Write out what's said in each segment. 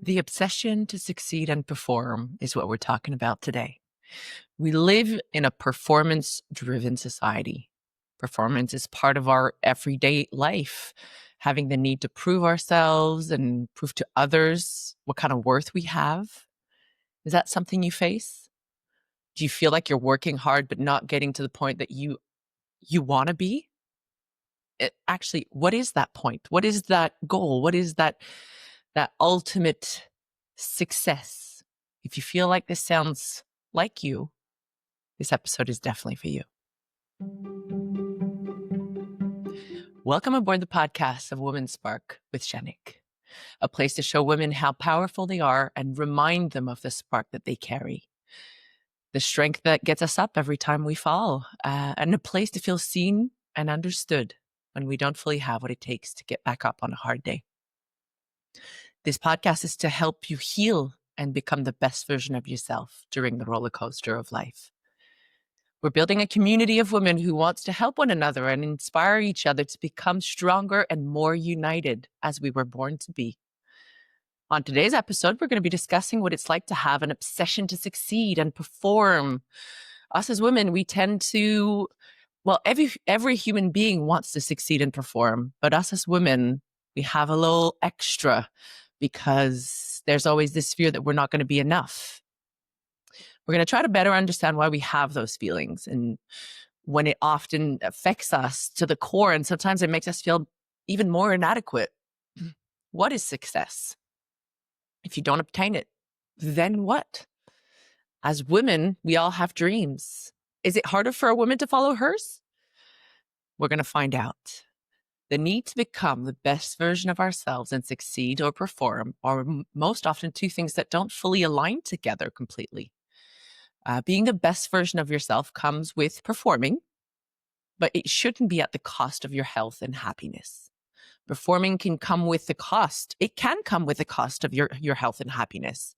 The obsession to succeed and perform is what we're talking about today. We live in a performance-driven society. Performance is part of our everyday life, having the need to prove ourselves and prove to others what kind of worth we have. Is that something you face? Do you feel like you're working hard but not getting to the point that you want to be? Actually, what is that point? What is that goal? What is that ultimate success? If you feel like this sounds like you, this episode is definitely for you. Welcome aboard the podcast of Women's Spark with Janik, a place to show women how powerful they are and remind them of the spark that they carry, the strength that gets us up every time we fall, and a place to feel seen and understood when we don't fully have what it takes to get back up on a hard day. This podcast is to help you heal and become the best version of yourself during the roller coaster of life. We're building a community of women who wants to help one another and inspire each other to become stronger and more united as we were born to be. On today's episode, we're going to be discussing what it's like to have an obsession to succeed and perform. Us as women, we tend to, every human being wants to succeed and perform, but us as women, we have a little extra because there's always this fear that we're not going to be enough. We're going to try to better understand why we have those feelings and when it often affects us to the core, and sometimes it makes us feel even more inadequate. What is success? If you don't obtain it, then what? As women, we all have dreams. Is it harder for a woman to follow hers? We're going to find out. The need to become the best version of ourselves and succeed or perform are most often two things that don't fully align together completely. Being the best version of yourself comes with performing, but it shouldn't be at the cost of your health and happiness. Performing can come with the cost. It can come with the cost of your health and happiness.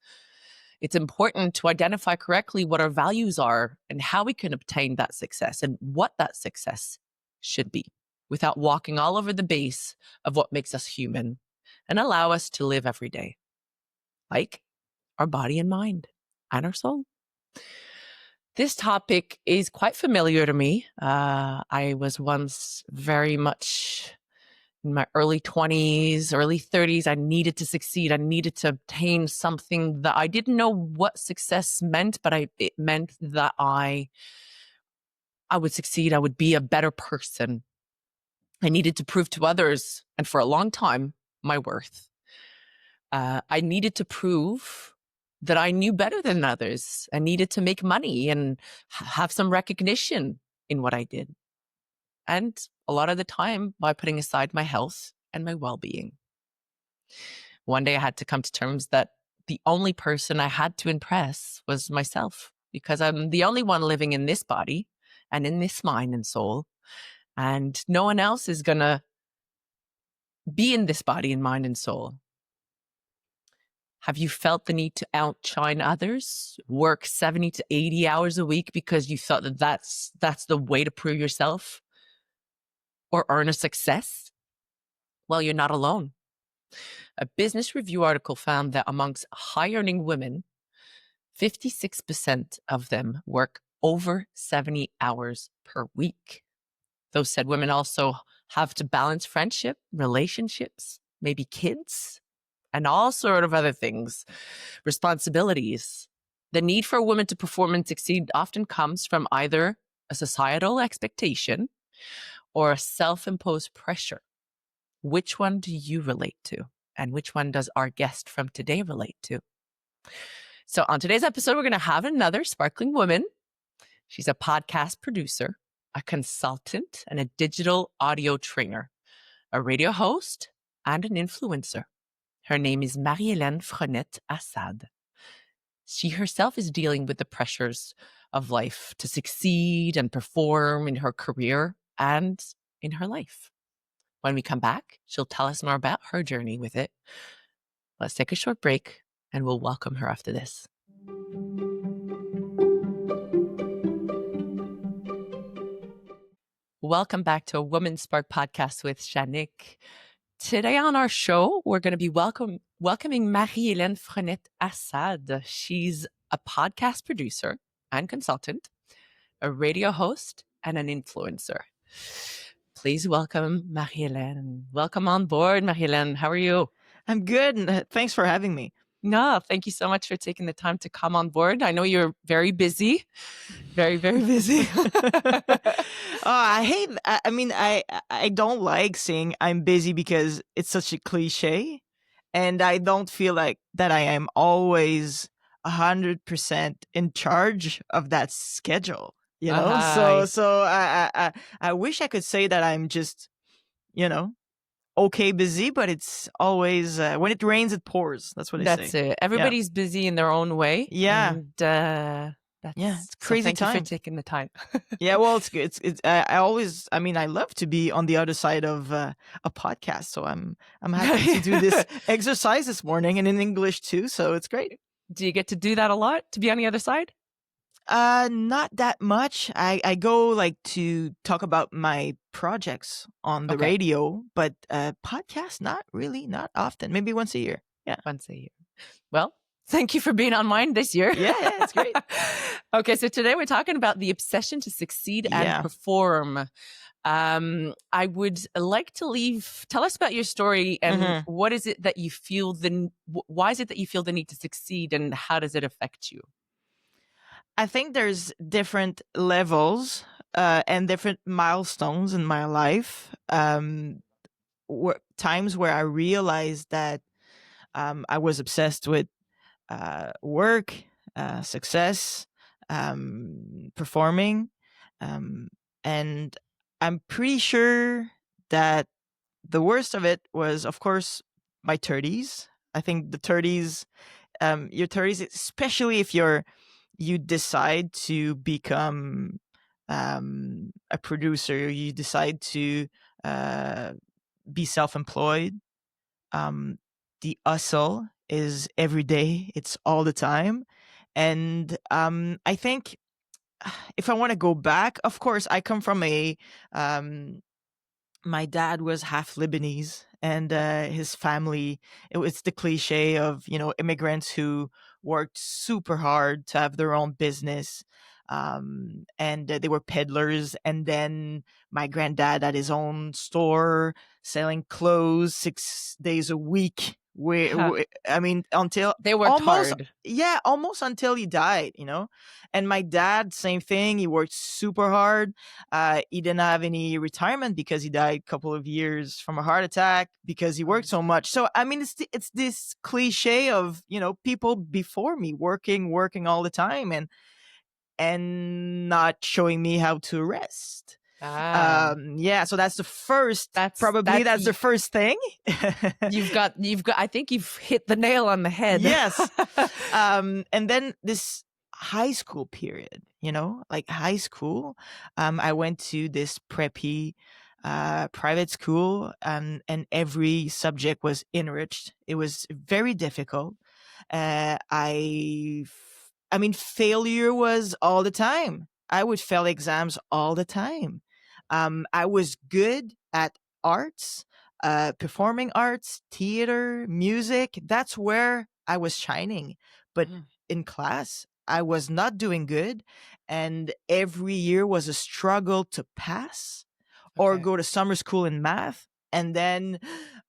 It's important to identify correctly what our values are and how we can obtain that success and what that success should be without walking all over the base of what makes us human and allow us to live every day, like our body and mind and our soul. This topic is quite familiar to me. I was once very much in my early 20s, early 30s. I needed to succeed. I needed to obtain something that I didn't know what success meant, but it meant that I would succeed. I would be a better person. I needed to prove to others, and for a long time, my worth. I needed to prove that I knew better than others. I needed to make money and have some recognition in what I did. And a lot of the time by putting aside my health and my well-being. One day I had to come to terms that the only person I had to impress was myself, because I'm the only one living in this body and in this mind and soul. And no one else is going to be in this body and mind and soul. Have you felt the need to outshine others, work 70 to 80 hours a week because you thought that that's the way to prove yourself or earn a success? Well, you're not alone. A Business Review article found that amongst high-earning women, 56% of them work over 70 hours per week. Those said women also have to balance friendship, relationships, maybe kids, and all sort of other things, responsibilities. The need for a woman to perform and succeed often comes from either a societal expectation or a self-imposed pressure. Which one do you relate to? And which one does our guest from today relate to? So on today's episode, we're going to have another sparkling woman. She's a podcast producer, a consultant, and a digital audio trainer, a radio host, and an influencer. Her name is Marie-Hélène Frenette-Assad. She herself is dealing with the pressures of life to succeed and perform in her career and in her life. When we come back, she'll tell us more about her journey with it. Let's take a short break and we'll welcome her after this. Welcome back to a Women's Spark podcast with Janik. Today on our show, we're going to be welcoming Marie-Hélène Frenette-Assad. She's a podcast producer and consultant, a radio host, and an influencer. Please welcome Marie-Hélène. Welcome on board, Marie-Hélène. How are you? I'm good. Thanks for having me. No, thank you so much for taking the time to come on board. I know you're very busy, very, very busy. I don't like saying I'm busy because it's such a cliche, and I don't feel like that I am always 100% in charge of that schedule. So I wish I could say that I'm just, okay busy, but it's always when it rains it pours. That's what I say. That's it. Everybody's busy in their own way. Yeah. And it's crazy thank time. you for taking the time. Yeah, well, it's good. I love to be on the other side of a podcast. So I'm happy to do this exercise this morning and in English too. So it's great. Do you get to do that a lot, to be on the other side? Not that much. I go to talk about my projects on the radio, but podcast, not often. Maybe once a year. Yeah. Once a year. Well, thank you for being on mine this year. Yeah, it's great. Okay, so today we're talking about the obsession to succeed and perform. I would like to tell us about your story and what is it that you feel why is it that you feel the need to succeed and how does it affect you? I think there's different levels and different milestones in my life. Times where I realized that I was obsessed with work, success, performing. And I'm pretty sure that the worst of it was, of course, my 30s. I think the 30s, your 30s, especially if you decide to become a producer, you decide to be self-employed. The hustle is every day. It's all the time. And I think if I want to go back, of course, I come from my dad was half Lebanese, and his family, it's the cliche of, immigrants who worked super hard to have their own business. And they were peddlers. And then my granddad had his own store selling clothes 6 days a week. Until they worked hard. Yeah, almost until he died, And my dad, same thing. He worked super hard. He didn't have any retirement because he died a couple of years from a heart attack because he worked so much. So, it's this cliche of, people before me working all the time and not showing me how to rest. So that's the first. That's the first thing. you've got. I think you've hit the nail on the head. Yes. And then this high school period, high school. I went to this preppy private school, and every subject was enriched. It was very difficult. Failure was all the time. I would fail exams all the time. I was good at arts, performing arts, theater, music. That's where I was shining. But in class, I was not doing good. And every year was a struggle to pass or go to summer school in math. And then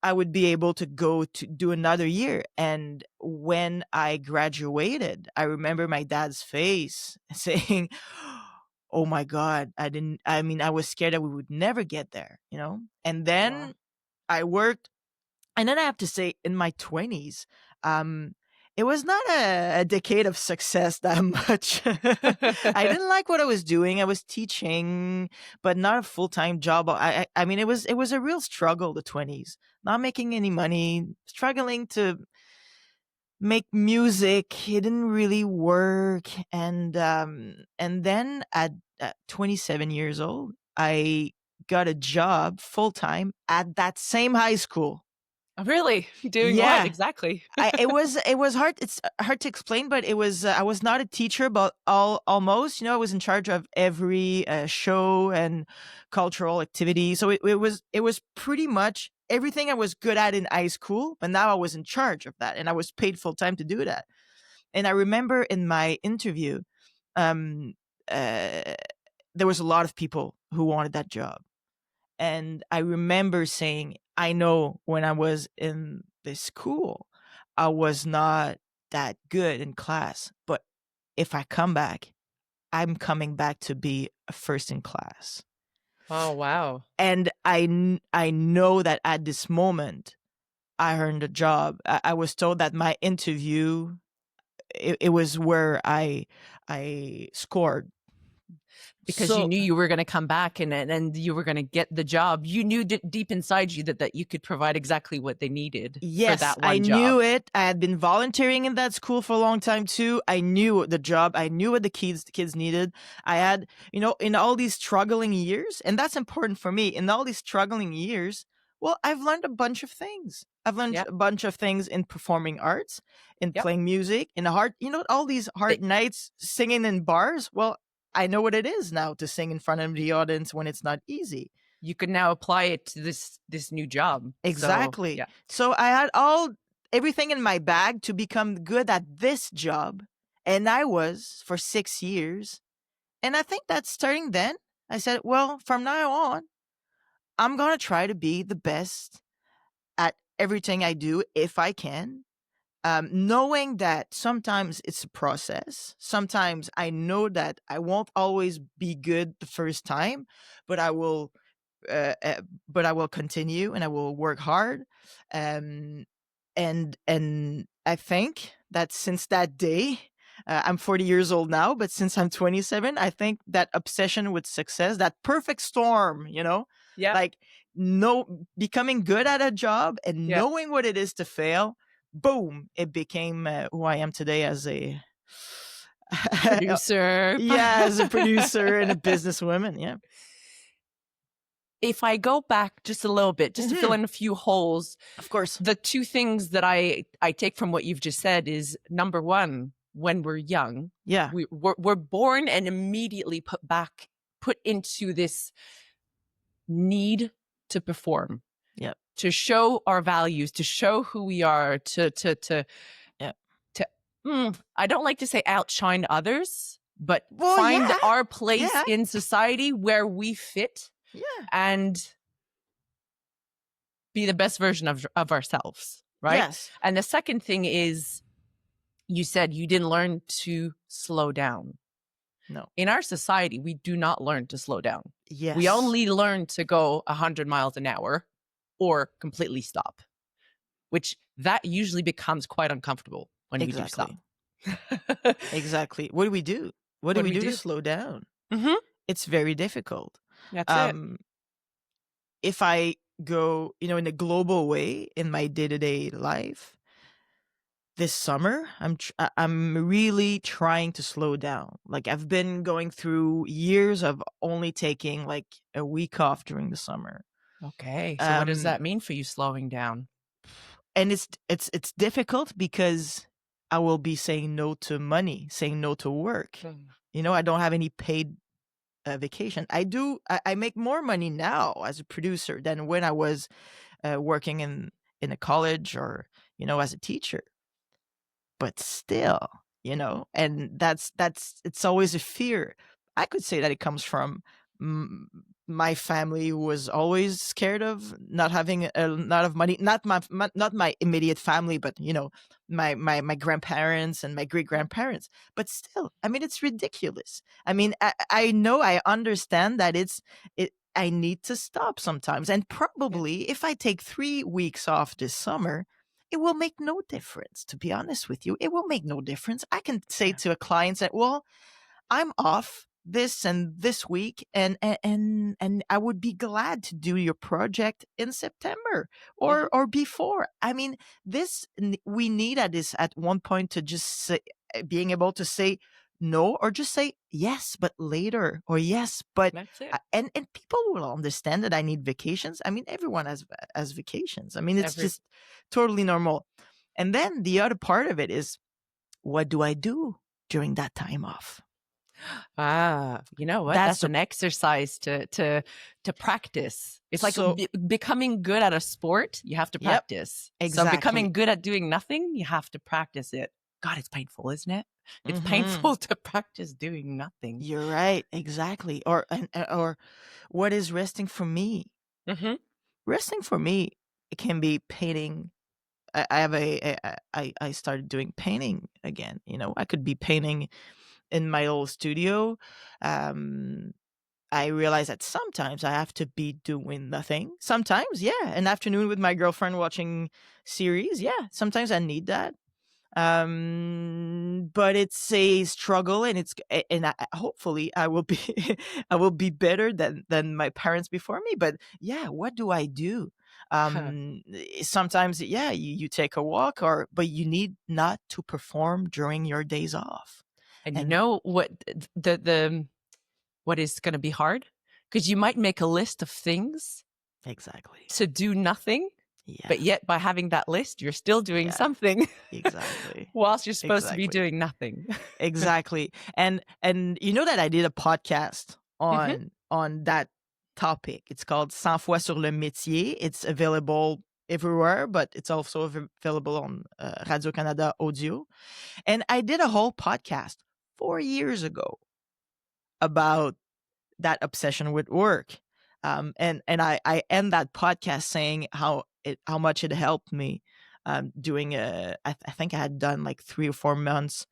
I would be able to go to do another year. And when I graduated, I remember my dad's face saying, oh my God, I was scared that we would never get there, And then I worked. And then I have to say, in my 20s, it was not a decade of success that much. I didn't like what I was doing. I was teaching, but not a full-time job. It was a real struggle, the 20s. Not making any money, struggling to make music. It didn't really work. And then at 27 years old, I got a job full-time at that same high school. Really? Doing what exactly? It was hard. It's hard to explain, but it was. I was not a teacher, but almost. I was in charge of every show and cultural activity. So it was pretty much everything I was good at in high school, but now I was in charge of that and I was paid full time to do that. And I remember in my interview, um, uh, there was a lot of people who wanted that job. And I remember saying, I know when I was in this school, I was not that good in class, but if I come back, I'm coming back to be a first in class. Oh, wow. And I know that at this moment, I earned a job. I was told that my interview, it was where I scored. Because you knew you were going to come back and you were going to get the job. You knew deep inside you that you could provide exactly what they needed for that one job. I knew it. I had been volunteering in that school for a long time too. I knew the job. I knew what the kids needed. I had, in all these struggling years, and that's important for me, in all these struggling years, well, I've learned a bunch of things. I've learned a bunch of things in performing arts, in playing music, in all these hard nights singing in bars. Well, I know what it is now to sing in front of the audience when it's not easy. You can now apply it to this new job. Exactly. So I had everything in my bag to become good at this job. And I was for 6 years. And I think that starting then, I said, well, from now on, I'm going to try to be the best at everything I do if I can. Knowing that sometimes it's a process. Sometimes I know that I won't always be good the first time, but I will continue and I will work hard. And I think that since that day, I'm 40 years old now, but since I'm 27, I think that obsession with success, that perfect storm, like becoming good at a job and knowing what it is to fail. Boom, it became who I am today as a producer. As a producer and a businesswoman. If I go back just a little bit, just to fill in a few holes, of course, the two things that I take from what you've just said is, number one, when we're young, we're born and immediately put into this need to perform. To show our values, to show who we are, I don't like to say outshine others, but find our place in society where we fit and be the best version of ourselves, right? Yes. And the second thing is, you said you didn't learn to slow down. No. In our society, we do not learn to slow down. Yes. We only learn to go 100 miles an hour or completely stop, which that usually becomes quite uncomfortable when we do stop. Exactly. What do we do? What do we do to slow down? Mm-hmm. It's very difficult. That's it. If I go, in a global way in my day-to-day life, this summer, I'm really trying to slow down. Like, I've been going through years of only taking like a week off during the summer. Okay. So what does that mean for you, slowing down? And it's difficult because I will be saying no to money, saying no to work. I don't have any paid vacation. I make more money now as a producer than when I was working in a college or, as a teacher. But still, and that's it's always a fear. I could say that it comes from my family, who was always scared of not having a lot of money. Not my immediate family, but my grandparents and my great grandparents. But still, I mean, it's ridiculous. I mean, I know, I understand that I need to stop sometimes, and probably if I take 3 weeks off this summer, it will make no difference. To be honest with you, it will make no difference. I can say to a client that, well, I'm off this and this week, and I would be glad to do your project in September or before. I mean, we need at one point to just say, being able to say no, or just say yes, but later, or yes, but that's it. And people will understand that I need vacations. I mean, everyone has vacations. I mean, it's just totally normal. And then the other part of it is, what do I do during that time off? You know what? That's That's the an exercise to practice. It's like so becoming good at a sport. You have to yep, practice. So exactly. becoming good at doing nothing, you have to practice it. God, it's painful, isn't it? It's Hmm. painful to practice doing nothing. You're right, exactly. Or what is resting for me? Mm-hmm. Resting for me, it can be painting. I have I started doing painting again. You know, I could be painting in my old studio. Um, I realize that sometimes I have to be doing nothing. Sometimes, yeah, an afternoon with my girlfriend watching series. Yeah, sometimes I need that. But it's a struggle, and hopefully I will be I will be better than my parents before me. But yeah, what do I do? Sometimes, yeah, you take a walk, but you need not to perform during your days off. And you And know what the what is going to be hard? Because you might make a list of things exactly, to do nothing, yeah, but yet by having that list, you're still doing yeah, something exactly, whilst you're supposed to be exactly. doing nothing. Exactly. And you know that I did a podcast Hmm. on that topic. It's called 100 fois sur le métier. It's available everywhere, but it's also available on Radio-Canada Audio. And I did a whole podcast 4 years ago about that obsession with work. And I end that podcast saying how much it helped me doing I think I had done like 3 or 4 months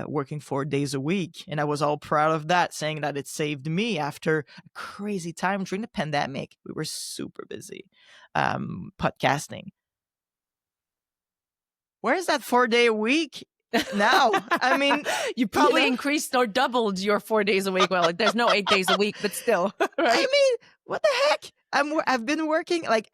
working 4 days a week, and I was all proud of that, saying that it saved me after a crazy time during the pandemic. We were super busy podcasting. Where's that 4 day a week now? I mean, You you probably know, increased or doubled your 4 days a week. Well, like, there's no 8 days a week, but still, I right? mean, what the heck? I've been working like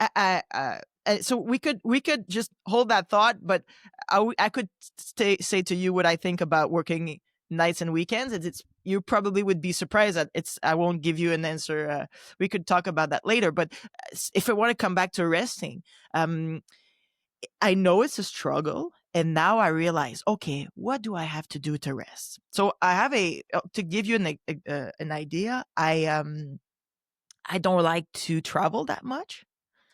so we could just hold that thought, but I could say to you what I think about working nights and weekends. It's you probably would be surprised that it's I won't give you an answer. We could talk about that later. But if I want to come back to resting, um, I know it's a struggle. And now I realize, okay, what do I have to do to rest? So I have to give you an idea. I don't like to travel that much.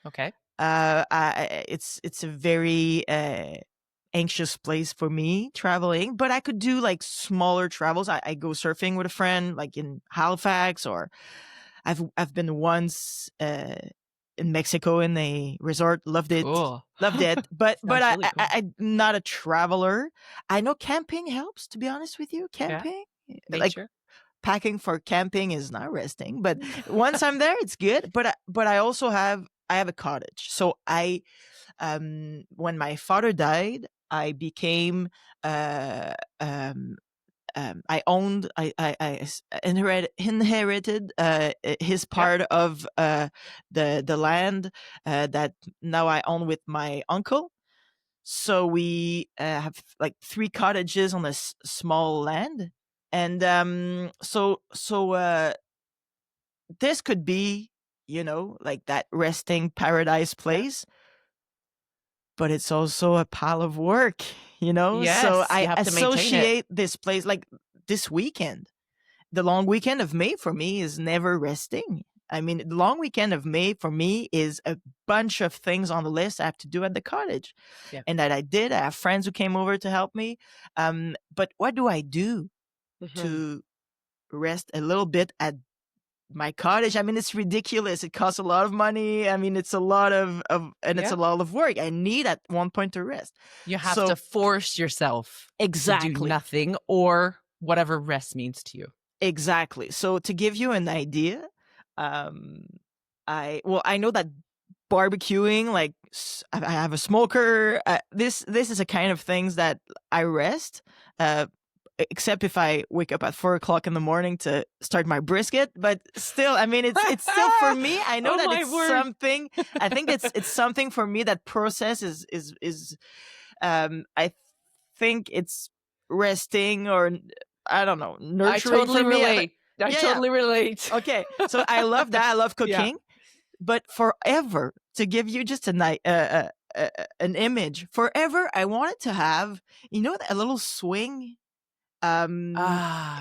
Okay. It's a very anxious place for me traveling, but I could do like smaller travels. I go surfing with a friend, like in Halifax, or I've been once in Mexico in a resort. Cool. Loved it. But Sounds really cool. I'm not a traveler. I know camping helps. To be honest with you, Yeah. camping like Nature. packing for camping is not resting, but once I'm there, it's good. But I also have a cottage. So when my father died, I became I owned inherited his Yep. part of the land that now I own with my uncle. So we have like 3 cottages on this small land, and this could be, like that resting paradise Yep. place, but it's also a pile of work. So Yes, you I have to maintain it. associate this place like this weekend. The long weekend of May for me is never resting. I mean, the long weekend of May for me is a bunch of things on the list I have to do at the cottage, Yeah. and that I did. I have friends who came over to help me. But what do I do Hmm. to rest a little bit at my cottage? I mean, it's ridiculous. It costs a lot of money. I mean, it's a lot and it's a Yeah. lot of work. I need at one point to rest. You have to So force yourself to do exactly, nothing or whatever rest means to you. exactly. So to give you an idea, um, I know that barbecuing, like I have a smoker. This is a kind of things that I rest. Uh, Except if I wake up at 4 o'clock in the morning to start my brisket. But still, I mean, it's still for me. I know Oh that my it's word. something. I think it's something for me. That process is I think it's resting, or I don't know, I nurturing for totally me. relate. I Yeah, yeah. totally relate. Okay, so I love that. I love Yeah. cooking, but forever, to give you just an image, forever I wanted to have, a little swing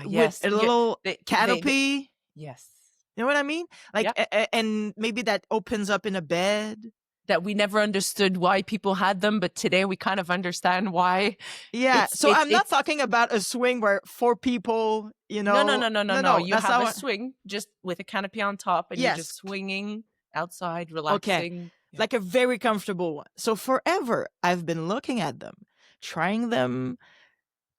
with Yes. a Yeah, little they canopy. yes. You know what I mean? Like, Yep. and maybe that opens up in a bed. That we never understood why people had them, but today we kind of understand why. Yeah. It's So it's I'm not it's talking about a swing where four people, no, no, no, no, no, no, no. no, You that's have not a what, swing just with a canopy on top, and you're yes. just swinging outside, Okay. relaxing. Yeah. Like a very comfortable one. So forever I've been looking at them, trying them,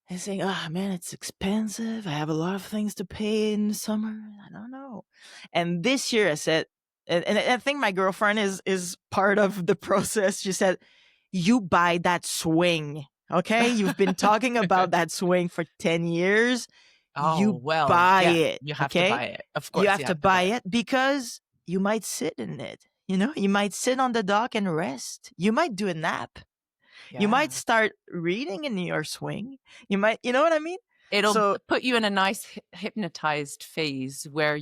and saying, "Oh man, it's expensive. I have a lot of things to pay in the summer. I don't know." And this year, I said, and I think my girlfriend is part of the process. She said, "You buy that swing, okay? You've been talking about that swing for 10 years. Oh, You well, buy yeah, it, you have to okay? buy it. Of You course, have you to have to buy buy it. it because you might sit in it. You might sit on the dock and rest. You might do a nap." You might Yeah. start reading in your swing. You might, you know what I mean? It'll So, put you in a nice hypnotized phase where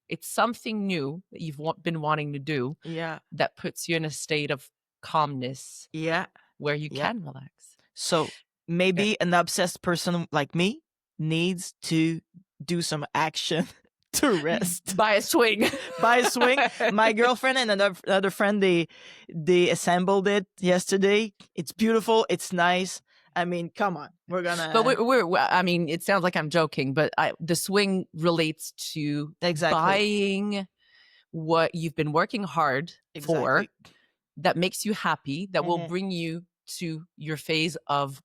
it's something new that you've been wanting to do yeah, that puts you in a state of calmness yeah, where you yeah. can relax. So Eh, maybe an obsessed person like me needs to do some action to rest. Buy a swing. Buy a swing. My girlfriend and another friend, they assembled it yesterday. It's beautiful. It's nice. I mean, come on, we're But gonna I mean, it sounds like I'm joking, but the swing relates to exactly, buying what you've been working hard for exactly, that makes you happy, that will hmm bring you to your phase of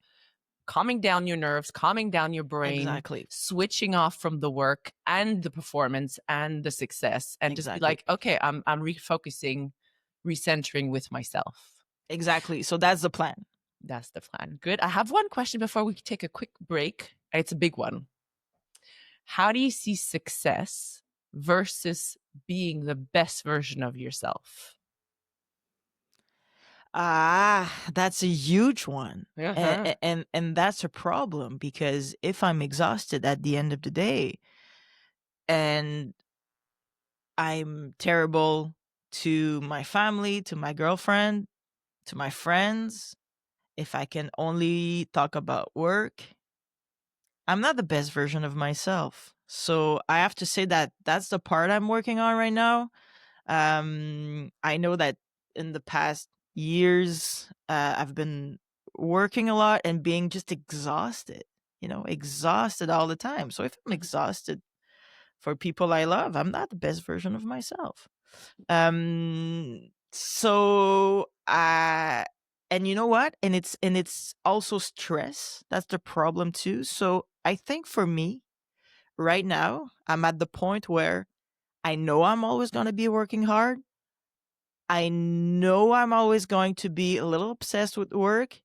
calming down your nerves, calming down your brain, exactly, switching off from the work and the performance and the success, and just be exactly, like, okay, I'm refocusing, recentering with myself. exactly. So that's the plan. That's the plan. Good. I have one question before we take a quick break. It's a big one. How do you see success versus being the best version of yourself? That's a huge one. Uh-huh. And that's a problem because if I'm exhausted at the end of the day and I'm terrible to my family, to my girlfriend, to my friends, if I can only talk about work, I'm not the best version of myself. So I have to say that that's the part I'm working on right now. I know that in the past years, I've been working a lot and being just exhausted, exhausted all the time. So if I'm exhausted for people I love, I'm not the best version of myself. So and you know what? And it's also stress. That's the problem too. So I think for me right now, I'm at the point where I know I'm always going to be working hard. I know I'm always going to be a little obsessed with work,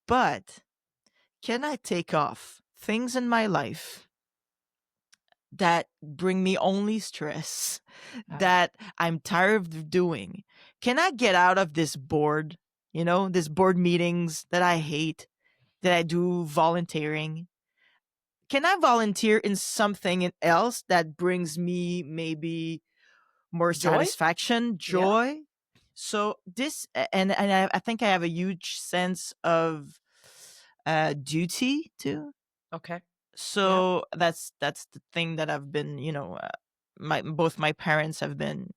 but can I take off things in my life that bring me only stress, that I'm tired of doing? Can I get out of this board, this board meetings that I hate, that I do volunteering? Can I volunteer in something else that brings me maybe more Joy? satisfaction, Yeah. joy? So this, and I think I have a huge sense of duty too. Okay. Yeah. So that's the thing that I've been, my both my parents have been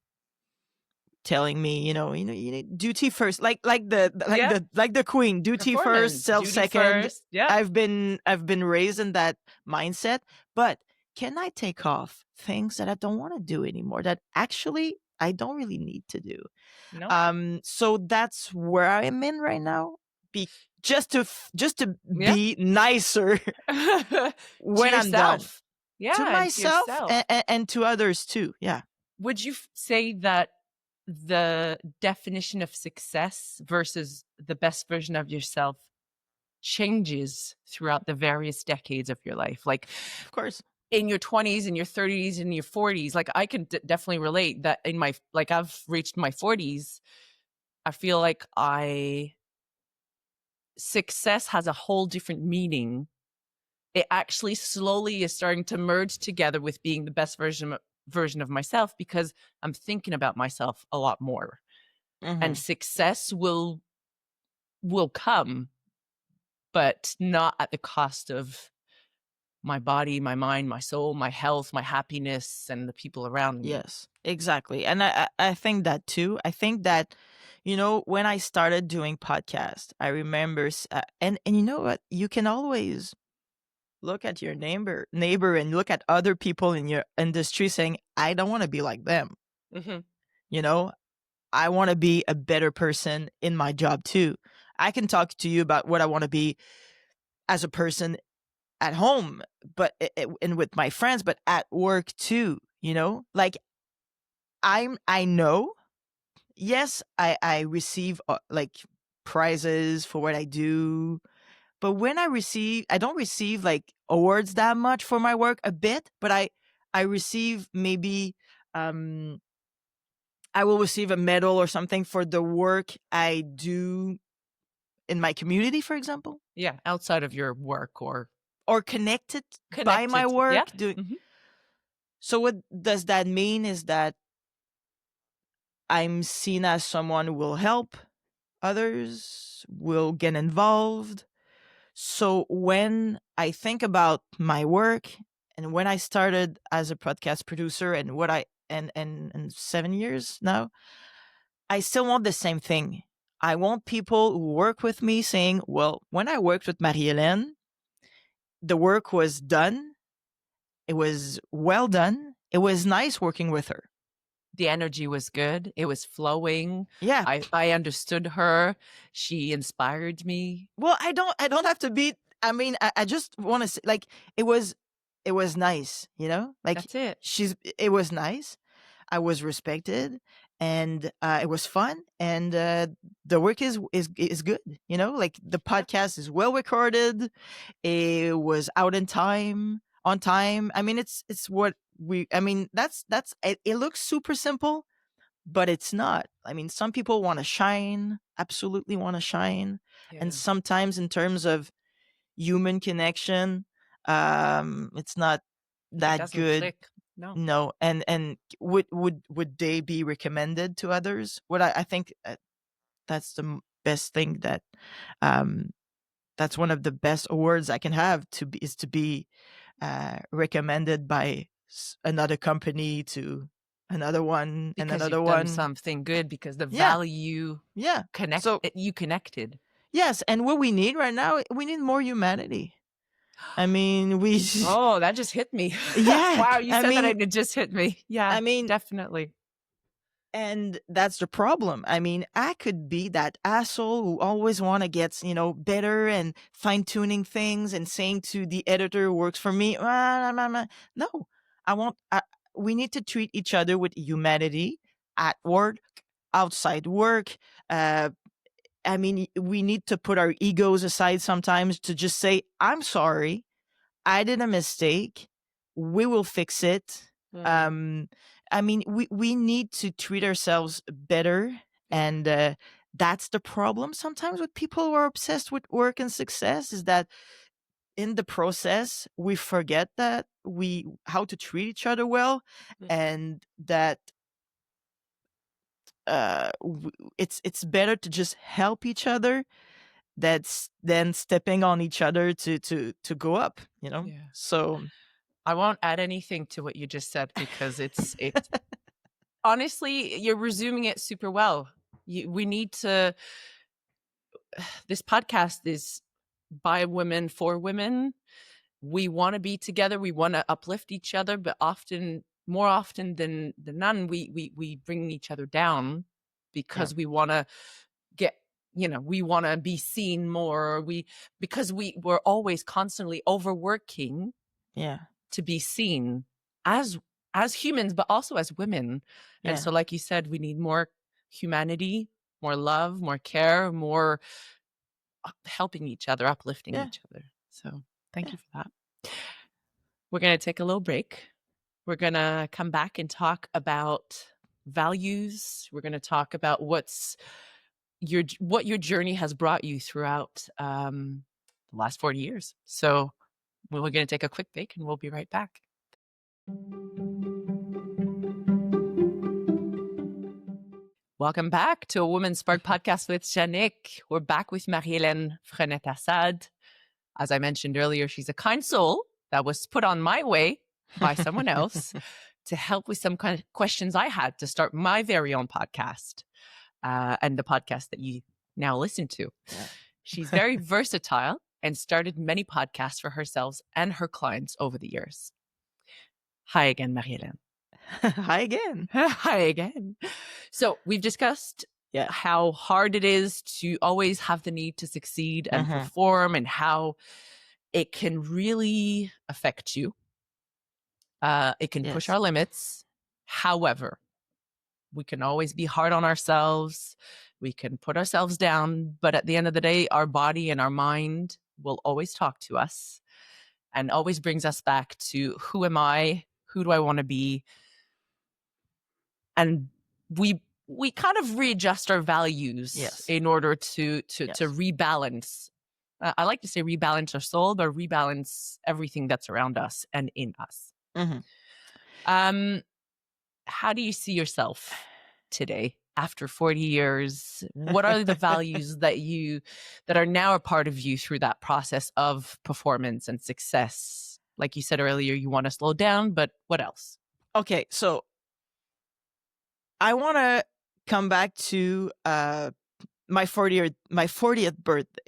telling me, you need duty first, Yeah. like the queen, duty first, Performance, self duty second. first. Yeah. I've been raised in that mindset, but can I take off things that I don't want to do anymore, that actually I don't really need to do? No. So that's where I am in right now. Be just to Yeah. be nicer To when I'm done, yourself. to Yeah, and to myself yourself. and to others too. Yeah. Would you say that the definition of success versus the best version of yourself changes throughout the various decades of your life? Like Of course. in your 20s, in your 30s, in your 40s, like I can definitely relate that I've reached my 40s. I feel like success has a whole different meaning. It actually slowly is starting to merge together with being the best version of myself because I'm thinking about myself a lot more. And Hmm. success will come, but not at the cost of my body, my mind, my soul, my health, my happiness, and the people around me. Yes, exactly. And I think that too. I think that, when I started doing podcast, I remember, and you know what? You can always look at your neighbor and look at other people in your industry saying, I don't want to be like them. Mm-hmm. You know, I want to be a better person in my job too. I can talk to you about what I want to be as a person at home, but and with my friends, but at work too, like I know, yes, I receive like prizes for what I do, but when I don't receive like awards that much for my work, a bit, but I receive maybe, I will receive a medal or something for the work I do in my community, for example, Yeah, outside of your work or or connected by my connected. Yeah. work. Mm-hmm. So what does that mean is that I'm seen as someone who will help others, will get involved. So when I think about my work and when I started as a podcast producer and what I and 7 years now, I still want the same thing. I want people who work with me saying, well, when I worked with Marie-Hélène, the work was done. It was well done. It was nice working with her. The energy was good. It was flowing. Yeah. I understood her. She inspired me. Well, I don't have to be, I mean, I just want to say, like, it was nice, like That's it. it was nice. I was respected, and it was fun, and the work is good, like the podcast is well recorded. It was out in time, on time. I mean, it's what I mean, that's it looks super simple, but it's not. I mean, some people want to shine, absolutely want to shine. Yeah. And sometimes in terms of human connection, it's not that good. Click. No. No. And would they be recommended to others? What I think that's the best thing that, that's one of the best awards I can have is to be recommended by another company to another one, because and another you've one. done something good because the value you connected. Yes, and what we need right now, we need more humanity. I mean, oh, that just hit me. Yeah. Wow, you said that and it just hit me. Yeah, I mean, definitely. And that's the problem. I mean, I could be that asshole who always want to get, better and fine tuning things and saying to the editor who works for me, no, we need to treat each other with humanity at work, outside work. I mean, we need to put our egos aside sometimes to just say, I'm sorry, I did a mistake. We will fix it. I mean, we need to treat ourselves better. And that's the problem sometimes with people who are obsessed with work and success, is that in the process, we forget that how to treat each other well, and that it's better to just help each other than stepping on each other to go up, Yeah. So I won't add anything to what you just said because it's honestly, you're resuming it super well. We need to, this podcast is by women for women. We want to be together. We want to uplift each other, but more often than none, we bring each other down because we want to get, we want to be seen more. Because we're always constantly overworking to be seen as humans, but also as women. And so, like you said, we need more humanity, more love, more care, more helping each other, uplifting each other. So thank you for that. We're going to take a little break. We're going to come back and talk about values. We're going to talk about what your journey has brought you throughout the last 40 years. So we're going to take a quick break and we'll be right back. Welcome back to a Women's Spark podcast with Janik. We're back with Marie-Hélène Frenette-Assad. As I mentioned earlier, she's a kind soul that was put on my way by someone else to help with some kind of questions I had to start my very own podcast, and the podcast that you now listen to. Yeah. She's very versatile and started many podcasts for herself and her clients over the years. Hi again, Marie-Hélène. Hi again. Hi again. So we've discussed how hard it is to always have the need to succeed and perform, and how it can really affect you. It can push our limits. However, we can always be hard on ourselves. We can put ourselves down. But at the end of the day, our body and our mind will always talk to us and always brings us back to, who am I? Who do I want to be? And we kind of readjust our values in order to rebalance. I like to say rebalance our soul, but rebalance everything that's around us and in us. How do you see yourself today after 40 years? What are the values that are now a part of you through that process of performance and success? Like you said earlier, you want to slow down, but what else? Okay, so I want to come back to my 40th birthday.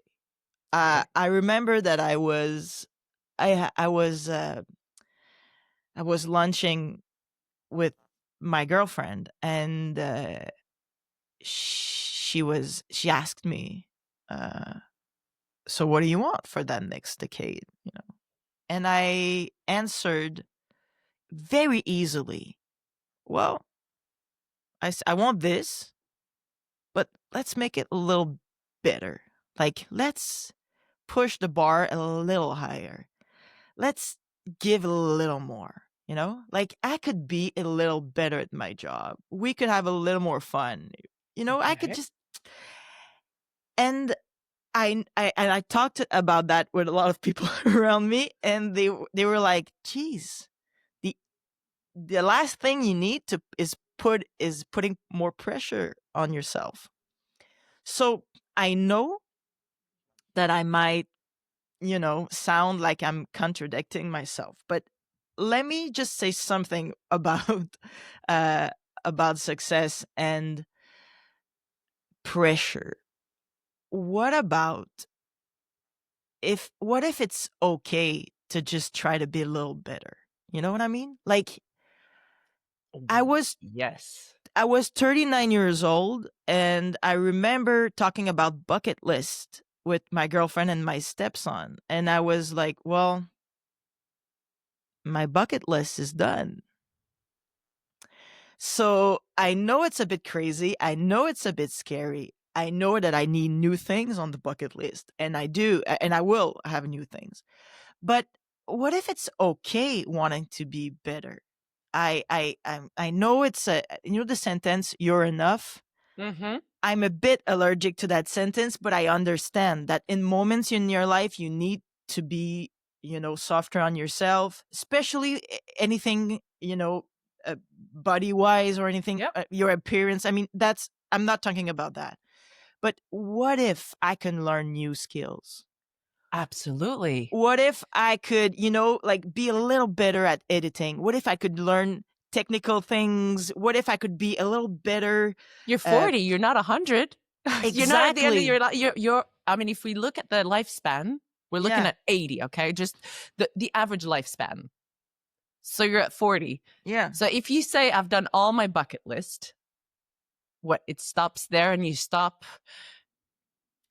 I remember that I was lunching with my girlfriend, and she asked me, so what do you want for that next decade? And I answered very easily, well, I want this, but let's make it a little better. Like, let's push the bar a little higher. Let's give a little more, Like, I could be a little better at my job. We could have a little more fun. I could just... And I talked about that with a lot of people around me, and they were like, geez, the last thing you need is putting more pressure on yourself. So I know that I might, sound like I'm contradicting myself, but let me just say something about success and pressure. What if it's okay to just try to be a little better? You know what I mean? Like, I was 39 years old, and I remember talking about bucket list with my girlfriend and my stepson. And I was like, well, my bucket list is done. So I know it's a bit crazy. I know it's a bit scary. I know that I need new things on the bucket list, and I do, and I will have new things. But what if it's okay wanting to be better? I know it's the sentence, "You're enough." I'm a bit allergic to that sentence, but I understand that in moments in your life, you need to be, softer on yourself, especially anything, body wise or anything, your appearance. I mean, I'm not talking about that. But what if I can learn new skills? Absolutely. What if I could, be a little better at editing? What if I could learn technical things? What if I could be a little better? You're 40. You're not 100. Exactly. You're not at the end of your life. I mean, if we look at the lifespan, we're looking at 80. Okay, just the average lifespan. So you're at 40. Yeah. So if you say, I've done all my bucket list, it stops there, and you stop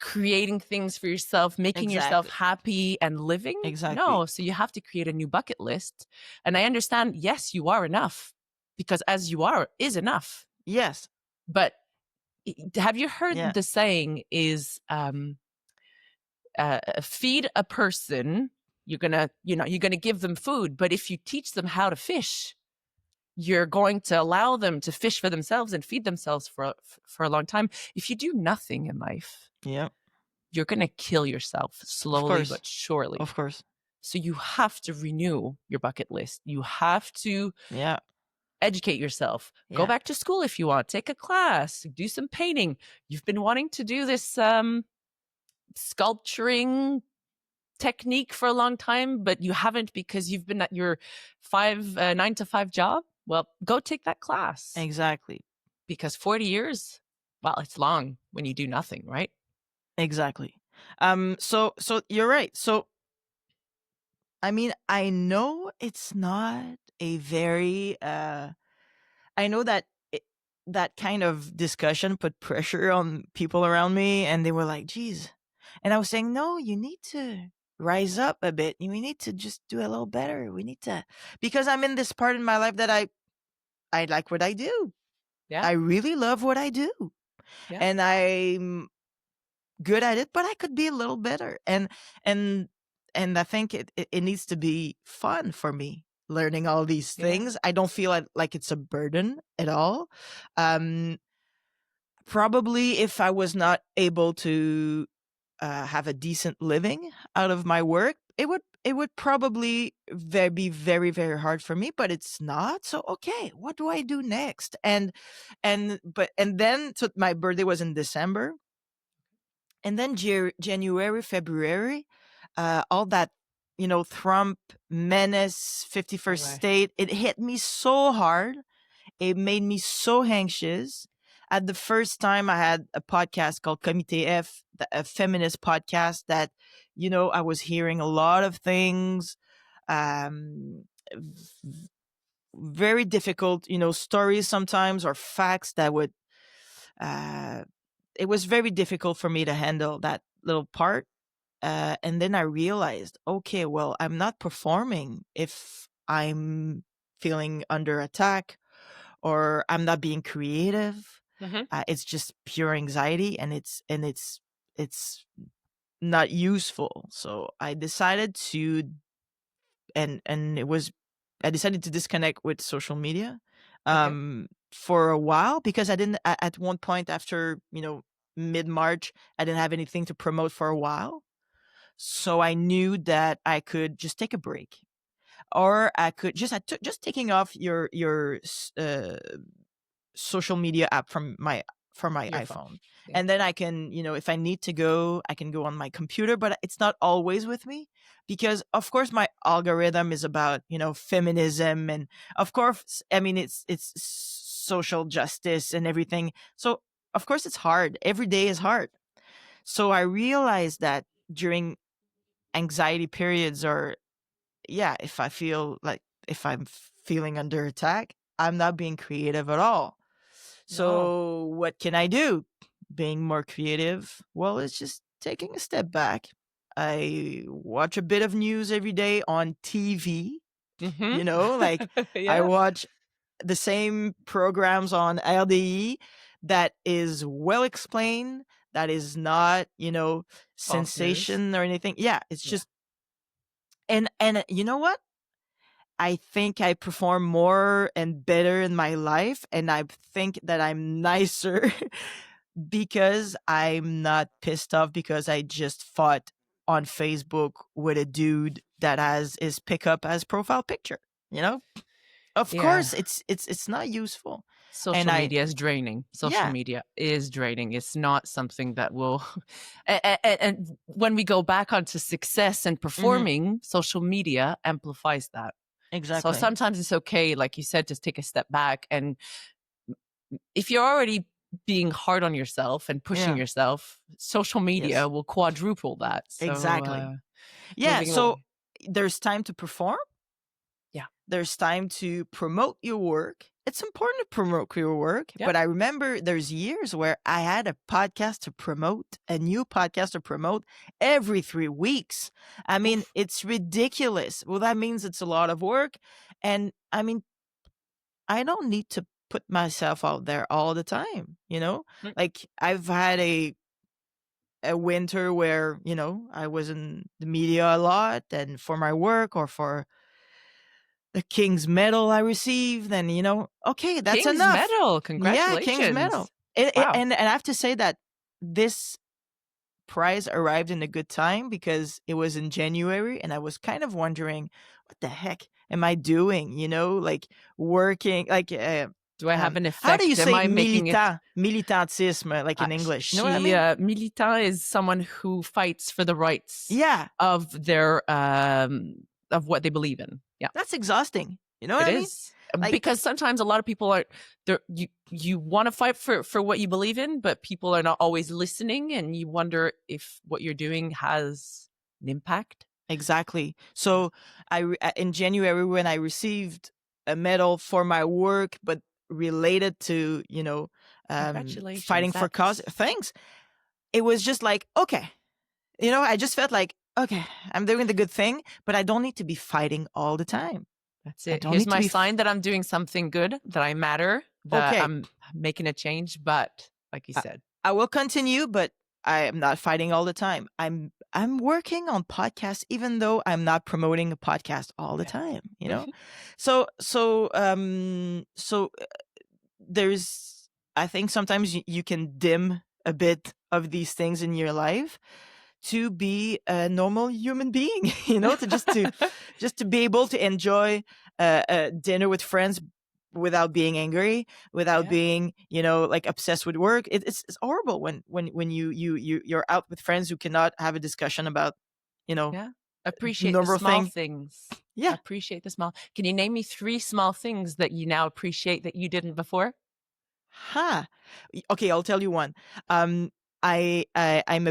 creating things for yourself, making yourself happy and living? Exactly. No. So you have to create a new bucket list. And I understand, yes, you are enough, because as you are is enough. Yes. But have you heard the saying is, feed a person, you're gonna give them food, but if you teach them how to fish, you're going to allow them to fish for themselves and feed themselves for a long time. If you do nothing in life, you're going to kill yourself slowly but surely. Of course. So you have to renew your bucket list. You have to educate yourself. Go back to school if you want. Take a class. Do some painting. You've been wanting to do this sculpturing technique for a long time, but you haven't because you've been at your 9 to 5 job, well, go take that class. Exactly. Because 40 years, well, it's long when you do nothing, right? Exactly. So you're right. So, I mean, I know it's not a very, I know that that kind of discussion put pressure on people around me, and they were like, geez. And I was saying, no, you need to rise up a bit. We need to just do a little better. We need to, because I'm in this part in my life that I like what I do. Yeah. I really love what I do. Yeah. And I'm good at it, but I could be a little better. And I think it needs to be fun for me learning all these Yeah. things. I don't feel like it's a burden at all. Probably if I was not able to have a decent living out of my work, it would probably be very, very hard for me, but it's not. So okay, what do I do next? And then so my birthday was in December, and then January, February, all that, Trump menace, 51st Okay. state, it hit me so hard. It made me so anxious. At the first time, I had a podcast called Comité F, a feminist podcast that, I was hearing a lot of things, very difficult, stories sometimes, or facts that would, it was very difficult for me to handle that little part. And then I realized, okay, well, I'm not performing if I'm feeling under attack, or I'm not being creative. Mm-hmm. It's just pure anxiety, and it's not useful. So I decided to, and it was, I decided to disconnect with social media, Okay. for a while, because I didn't, at one point after, mid-March, I didn't have anything to promote for a while. So I knew that I could just take a break, or I could just taking off your social media app from my Your phone. iPhone. Yeah. And then I can, if I need to go, I can go on my computer, but it's not always with me, because of course my algorithm is about, feminism, and of course, I mean, it's social justice and everything. So of course it's hard. Every day is hard. So I realized that during anxiety periods, or yeah, if I feel like, if I'm feeling under attack, I'm not being creative at all. No. So what can I do? Being more creative? Well, it's just taking a step back. I watch a bit of news every day on TV, Mm-hmm. like I Yeah. watch the same programs on RDI that is well explained, that is not, False news. sensation or anything. Yeah, it's Yeah. just, and you know what? I think I perform more and better in my life, and I think that I'm nicer because I'm not pissed off because I just fought on Facebook with a dude that has his pickup as profile picture. Of Yeah. course, it's not useful, and Social media is draining. Social yeah, media is draining. It's not something that will. And when we go back onto success and hmm performing, social media amplifies that. So exactly, sometimes it's okay, like you said, just take a step back. And if you're already being hard on yourself and pushing yeah, yourself, social media yes, will quadruple that. So exactly, yeah. moving So away. there's time to perform. Yeah. There's time to promote your work. It's important to promote your work, Yeah. but I remember there's years where I had a podcast to promote, a new podcast to promote every 3 weeks. I mean, Oof. it's ridiculous. Well, that means it's a lot of work. And I mean, I don't need to put myself out there all the time, Mm. Like I've had a winter where, I was in the media a lot, and for my work, or for the King's Medal I received, then, okay, that's King's enough. medal. Yeah, King's Medal. Congratulations. Wow. And I have to say that this prize arrived in a good time, because it was in January, and I was kind of wondering, what the heck am I doing? Like working, like Do I have an effect? How do you Am say I making it? militantisme, like in English? You know what I mean? Militant is someone who fights for the rights Yeah, of their of what they believe in. Yeah, that's exhausting. You know what it I mean? is. Like, Because sometimes a lot of people are there. You want to fight for what you believe in, but people are not always listening, and you wonder if what you're doing has an impact. exactly. So in January, when I received a medal for my work, but related to Congratulations. fighting for cause, thanks. It was just like, okay, I just felt like, okay, I'm doing the good thing, but I don't need to be fighting all the time. That's I it. don't Here's need to my be sign that I'm doing something good, that I matter, that Okay. I'm making a change. But like you said, I will continue, but I am not fighting all the time. I'm working on podcasts, even though I'm not promoting a podcast all the time. So there's, I think sometimes you can dim a bit of these things in your life to be a normal human being. To be able to enjoy dinner with friends without being angry, without Yeah. being like obsessed with work. It's horrible when you're out with friends who cannot have a discussion about yeah, appreciate the normal small thing. things. Yeah. Appreciate the small. Can you name me 3 small things that you now appreciate that you didn't before? Okay, I'll tell you one. I'm a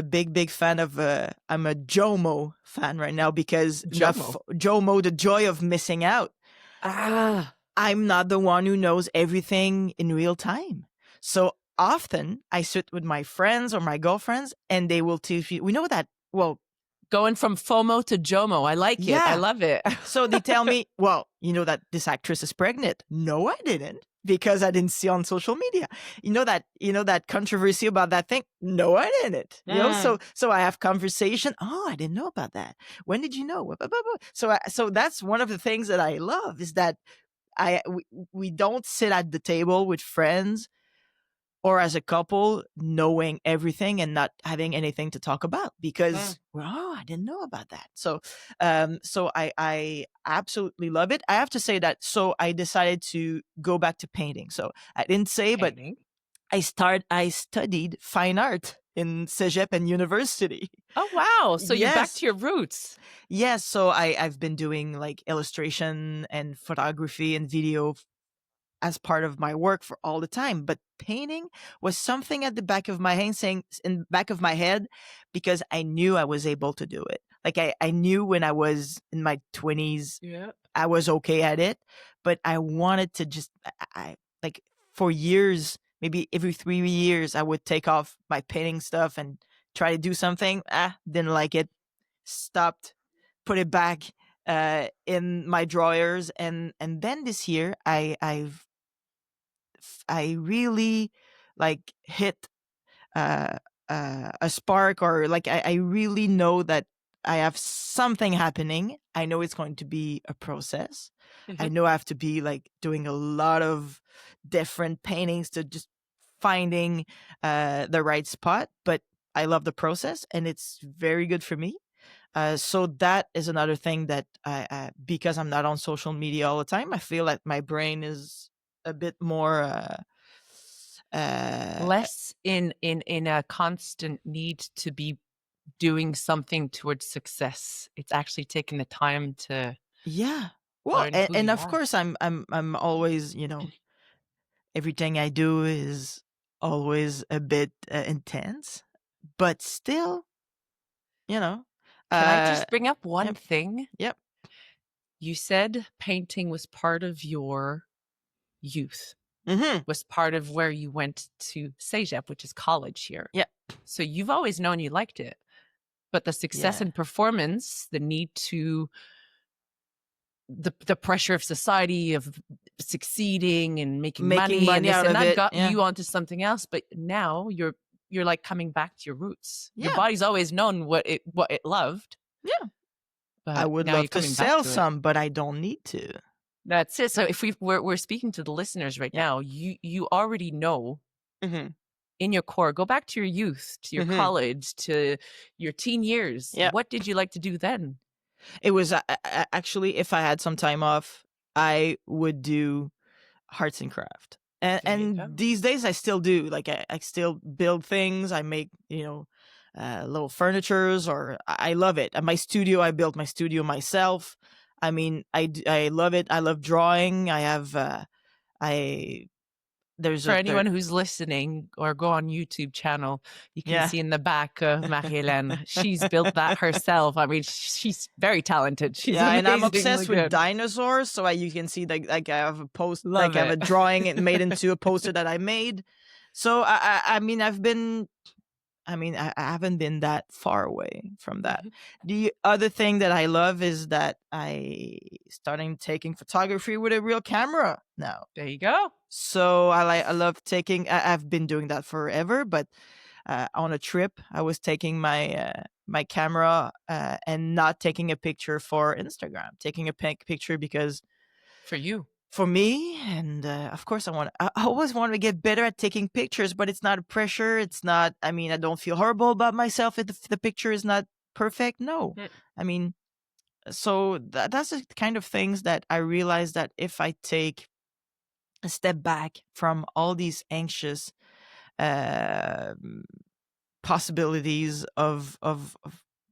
big fan of I'm a JOMO fan right now, because JOMO. JOMO, the joy of missing out. I'm not the one who knows everything in real time. So often I sit with my friends or my girlfriends, and they will teach you. We know that. Well, going from FOMO to JOMO. I like it. I love it. So they tell me, well, you know that this actress is pregnant. No, I didn't, because I didn't see on social media. You know that controversy about that thing. No, I didn't. So I have conversation. Oh, I didn't know about that. When did you know? So that's one of the things that I love, is that we don't sit at the table with friends or as a couple knowing everything and not having anything to talk about, because I didn't know about that. So I absolutely love it. I have to say that. So I decided to go back to painting. So I didn't say, Painting. but I studied fine art in Cégep and university. Oh, wow. So you're back Yes. to your roots. Yes. So I've been doing like illustration and photography and video as part of my work for all the time. But painting was something at the back of my head, because I knew I was able to do it. Like I knew when I was in my 20s, I was okay at it, but I wanted to just, I like, for years, maybe every 3 years, I would take off my painting stuff and try to do something. Didn't like it. Stopped, put it back in my drawers, and then this year I really like hit a spark, or like I really know that I have something happening. I know it's going to be a process. I know I have to be like doing a lot of different paintings to just finding the right spot, but I love the process, and it's very good for me. So that is another thing that because I'm not on social media all the time, I feel like my brain is a bit more less in a constant need to be doing something towards success. It's actually taking the time to well, learn who and you of are. course I'm always, everything I do is always a bit intense, but still, Can I just bring up one yep. thing? Yep. You said painting was part of your youth. Mm-hmm. Was part of where you went to Cégep, which is college here. Yeah. So you've always known you liked it, but the success and performance, the need to, the pressure of society of succeeding and making money and this out and of that it, got you onto something else. But now you're like coming back to your roots. Your body's always known what it loved. Yeah. But I would now love to sell some, but I don't need to. That's it. So if we're speaking to the listeners right now, you already know in your core. Go back to your youth, to your college, to your teen years. Yep. What did you like to do then? It was actually, if I had some time off, I would do arts and craft. There you go. And these days I still do. Like I still build things. I make, little furnitures, or I love it. At my studio, I built my studio myself. I mean, I love it. I love drawing. I have, I, there's For a, there, anyone who's listening, or go on YouTube channel, you can yeah. see in the back of Marie-Hélène, she's built that herself. I mean, she's very talented. She's Yeah, and I'm amazingly obsessed with good. dinosaurs. So you can see like I have a post, Love like I have a it. drawing and made into a poster that I made. So I mean, I haven't been that far away from that. The other thing that I love is that I starting taking photography with a real camera now. There you go. So I love taking. I've been doing that forever, but on a trip, I was taking my camera and not taking a picture for Instagram, taking a picture because For you. for me, and of course I always want to get better at taking pictures, but it's not a pressure. It's not, I mean, I don't feel horrible about myself if the picture is not perfect. No. I mean, so that's the kind of things that I realize that if I take a step back from all these anxious uh, possibilities of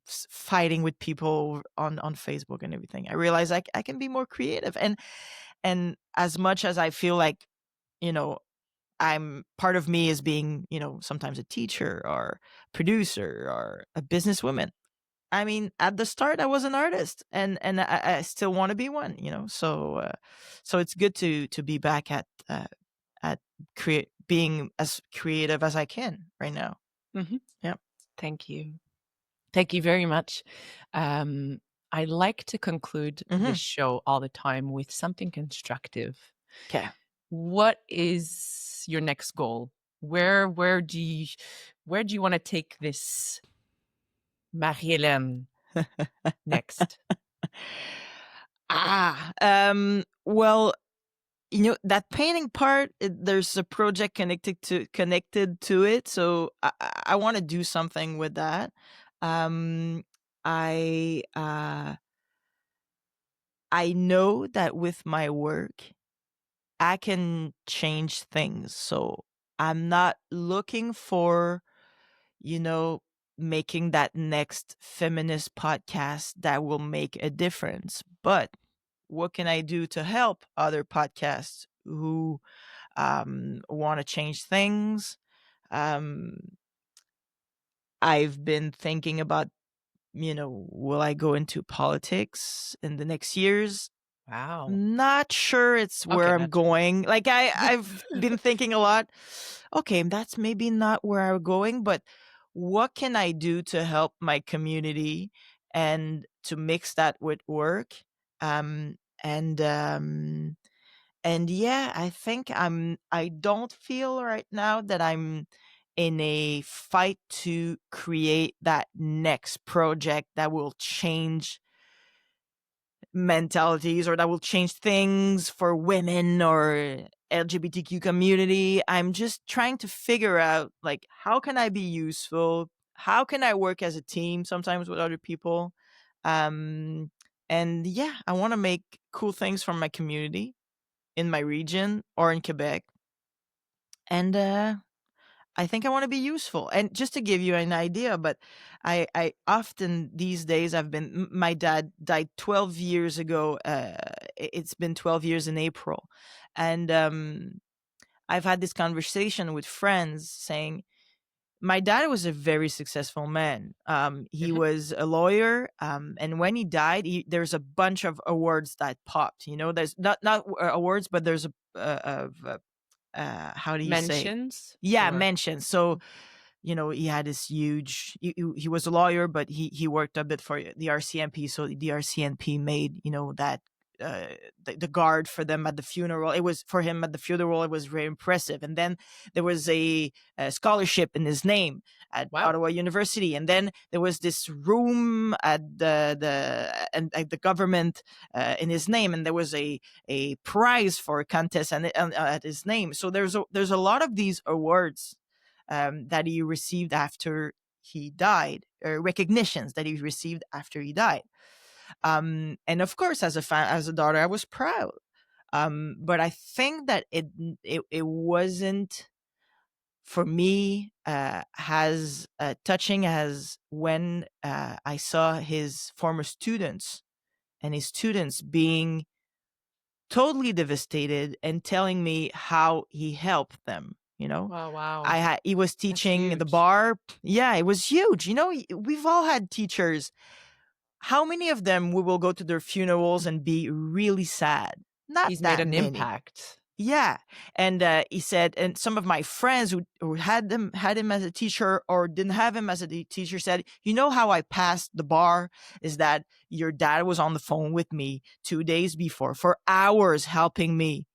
fighting with people on Facebook and everything, I realize I can be more creative. And as much as I feel like, you know, I'm part of me is being, sometimes a teacher or producer or a businesswoman. I mean, at the start, I was an artist, and I still want to be one. So it's good to be back at being as creative as I can right now. Mm-hmm. Yeah. Thank you. Thank you very much. I like to conclude this show all the time with something constructive. Okay. What is your next goal? Where do you want to take this Marie-Hélène next? Well, that painting part, there's a project connected to it, so I want to do something with that. I I know that with my work I can change things, so I'm not looking for, making that next feminist podcast that will make a difference, but what can I do to help other podcasts who want to change things? Um, I've been thinking about, will I go into politics in the next years? Wow. Not sure it's where I'm going. Like I've been thinking a lot. Okay, that's maybe not where I'm going, but what can I do to help my community and to mix that with work? Um, and yeah, I think I don't feel right now that I'm in a fight to create that next project that will change mentalities or that will change things for women or LGBTQ community. I'm just trying to figure out, like, how can I be useful? How can I work as a team sometimes with other people? Um, and yeah, I want to make cool things for my community in my region or in Quebec. And I think I want to be useful. And just to give you an idea, but I often these days my dad died 12 years ago. It's been 12 years in April. And I've had this conversation with friends saying, my dad was a very successful man. He was a lawyer. And when he died, there's a bunch of awards that popped, there's not awards, but there's how do you say? Mentions? Yeah, Or- mentions. So, he had this huge. He was a lawyer, but he worked a bit for the RCMP. So the RCMP made that the guard for them at the funeral. It was for him at the funeral. It was very impressive. And then there was a scholarship in his name at Ottawa University. And then there was this room at the government in his name. And there was a prize for a contest and at his name. So there's a lot of these awards that he received after he died, or recognitions that he received after he died. And of course, as a daughter, I was proud. But I think that it wasn't for me as touching as when I saw his former students and his students being totally devastated and telling me how he helped them. Wow, wow. He was That's teaching the huge. bar. Yeah, it was huge. We've all had teachers. How many of them we will go to their funerals and be really sad? Not He's made that an many. impact. Yeah. And he said, and some of my friends who had him as a teacher or didn't have him as a teacher said, how I passed the bar is that your dad was on the phone with me 2 days before for hours helping me.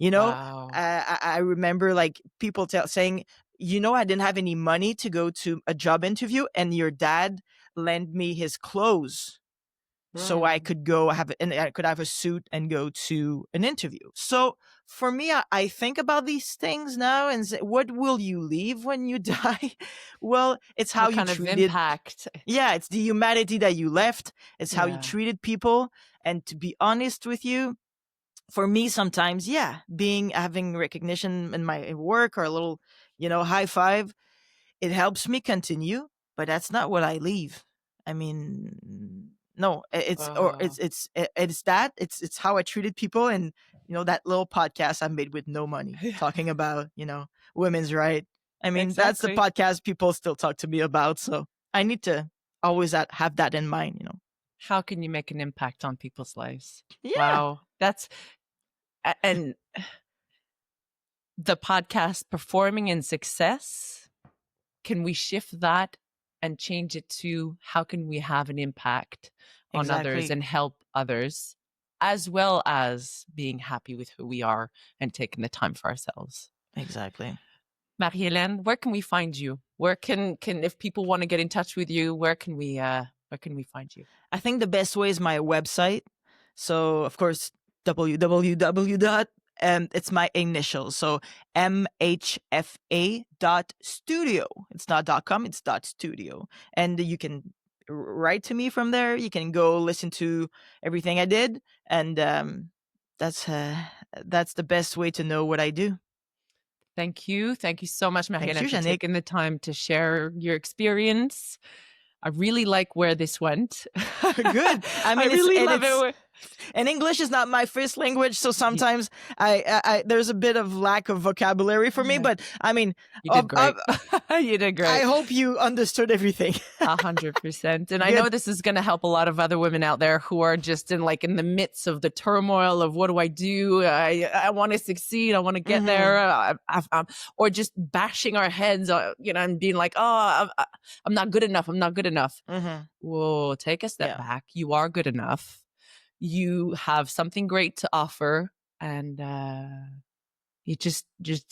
Wow. I remember like people saying, I didn't have any money to go to a job interview and your dad lent me his clothes so I could go and I could have a suit and go to an interview. So for me, I think about these things now and say, what will you leave when you die? Well, it's how What you kind of treated. impact? Yeah, it's the humanity that you left. It's how you Yeah. treated people. And to be honest with you, for me, sometimes, having recognition in my work or a little, high five, it helps me continue, but that's not what I leave. I mean, no, Oh. it's how I treated people, and that little podcast I made with no money Yeah, talking about women's right. I mean, that's the exactly. podcast people still talk to me about, so I need to always have that in mind. How can you make an impact on people's lives? Yeah, Wow. And the podcast Performing in Success, can we shift that and change it to how can we have an impact on others exactly. and help others, as well as being happy with who we are and taking the time for ourselves? Exactly. Marie-Hélène, where can we find you? Where can if people want to get in touch with you, where can we find you? I think the best way is my website. So, of course, www. It's my initials. So, mhfa.studio. It's not .com, it's .studio. And you can write to me from there. You can go listen to everything I did. And that's the best way to know what I do. Thank you. Thank you so much, Thank Marie-Hélène, you, for Janik. taking the time to share your experience. I really like where this went. Good. I mean, I really love it. And English is not my first language, so sometimes I there's a bit of lack of vocabulary for me. Yeah, But I mean, you did great. You did I great. hope you understood everything. 100%. And I Good. know this is going to help a lot of other women out there who are just in the midst of the turmoil of what do I do? I want to succeed. I want to get there. Or just bashing our heads, and being like, oh, I'm not good enough. I'm not good enough. Whoa, take a step back. You are good enough. You have something great to offer, and you just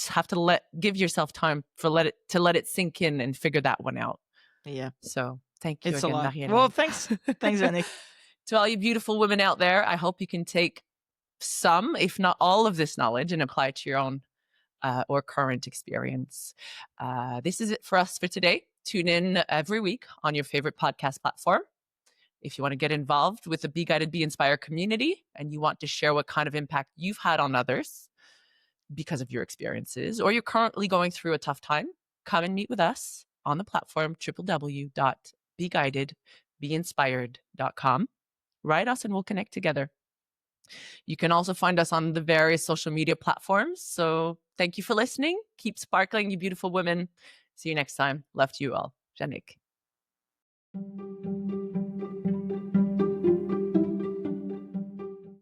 have to give yourself time to let it sink in and figure that one out. Yeah. So thank you It's a again, lot. Marie-Hélène. Well, thanks, Janik. To all you beautiful women out there, I hope you can take some, if not all, of this knowledge and apply it to your own or current experience. This is it for us for today. Tune in every week on your favorite podcast platform. If you want to get involved with the Be Guided, Be Inspired community and you want to share what kind of impact you've had on others because of your experiences, or you're currently going through a tough time, come and meet with us on the platform www.beguidedbeinspired.com. Write us and we'll connect together. You can also find us on the various social media platforms. So thank you for listening. Keep sparkling, you beautiful women. See you next time. Love to you all. Janik.